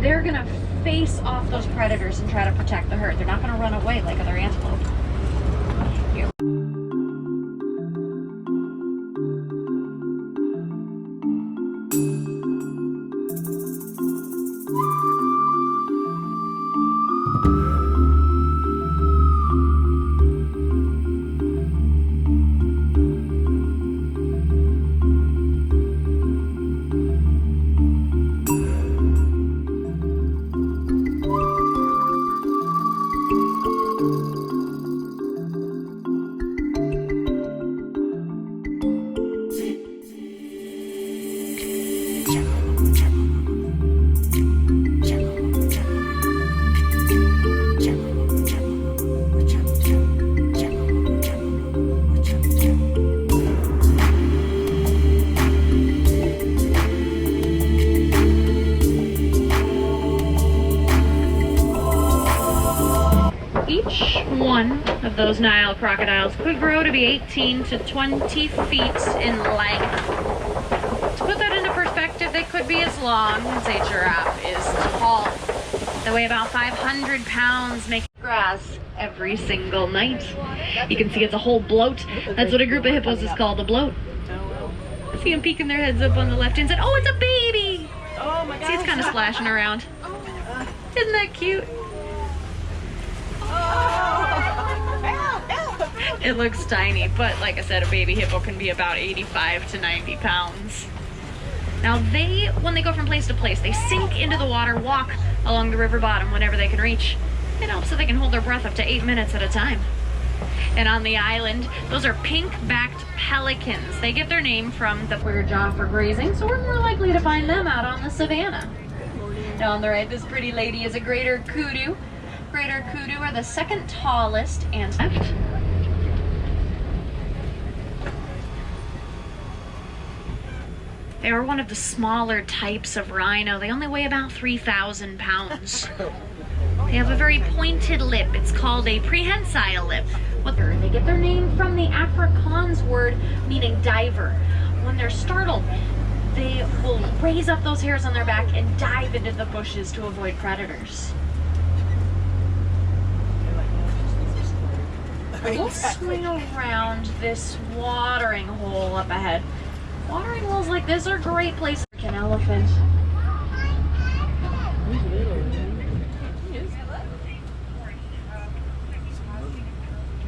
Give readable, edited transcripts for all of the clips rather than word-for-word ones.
they're gonna face off those predators and try to protect the herd. They're not gonna run away like other antelope. Here. Each one of those Nile crocodiles could grow to be 18 to 20 feet in length. To put that into perspective, they could be as long as a giraffe is tall. They weigh about 500 pounds, making grass every single night. You can see it's a whole bloat. That's what a group of hippos is called, a bloat. I see them peeking their heads up on the left-hand side. Oh, it's a baby! Oh my God. See, it's kind of splashing around. Isn't that cute? It looks tiny, but like I said, a baby hippo can be about 85 to 90 pounds. Now when they go from place to place, they sink into the water, walk along the river bottom whenever they can reach. It helps so they can hold their breath up to 8 minutes at a time. And on the island, those are pink-backed pelicans. They get their name from the clear jaw for grazing, so we're more likely to find them out on the savannah. Now on the right, this pretty lady is a greater kudu. Greater kudu are the second tallest and left. They are one of the smaller types of rhino. They only weigh about 3,000 pounds. They have a very pointed lip. It's called a prehensile lip. They get their name from the Afrikaans word meaning diver. When they're startled, they will raise up those hairs on their back and dive into the bushes to avoid predators. We'll swing around this watering hole up ahead. Watering holes like this are a great place for an elephant.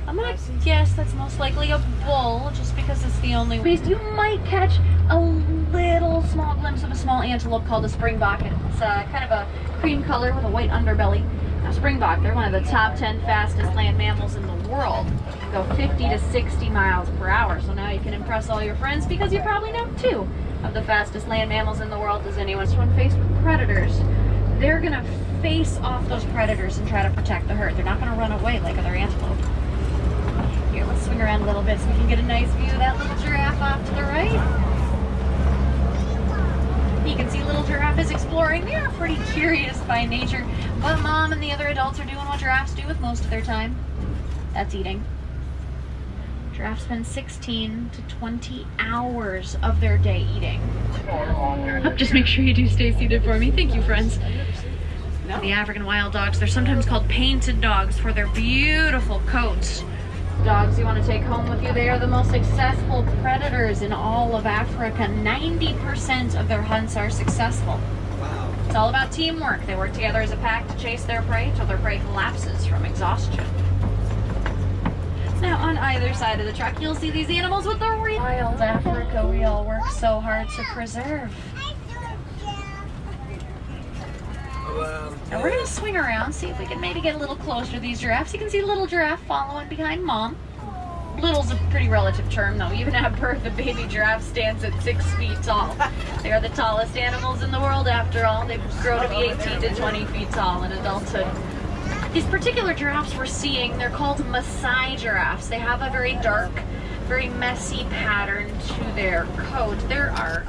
I'm gonna guess that's most likely a bull, just because it's the only way. You might catch a little small glimpse of a small antelope called a springbok. It's kind of a cream color with a white underbelly. Now, springbok, they're one of the top 10 fastest land mammals in the world. They go 50 to 60 miles per hour. So now you can impress all your friends because you probably know 2 of the fastest land mammals in the world. Does anyone? When faced with predators, they're gonna face off those predators and try to protect the herd. They're not gonna run away like other antelope. Here, let's swing around a little bit so we can get a nice view of that little giraffe off to the right. You can see little giraffe is exploring. They are pretty curious by nature, but mom and the other adults are doing what giraffes do with most of their time. That's eating. Giraffes spend 16 to 20 hours of their day eating. Just make sure you do stay seated for me. Thank you, friends. The African wild dogs, they're sometimes called painted dogs for their beautiful coats. Dogs you want to take home with you, they are the most successful predators in all of Africa. 90% of their hunts are successful. Wow. It's all about teamwork. They work together as a pack to chase their prey till their prey collapses from exhaustion. Now on either side of the track, you'll see these animals with the wild Africa we all work so hard to preserve. Now we're going to swing around, see if we can maybe get a little closer to these giraffes. You can see little giraffe following behind mom. Little's a pretty relative term though. Even at birth, a baby giraffe stands at 6 feet tall. They are the tallest animals in the world after all. They grow to be 18 to 20 feet tall in adulthood. These particular giraffes we're seeing, they're called Maasai giraffes. They have a very dark, very messy pattern to their coat. There are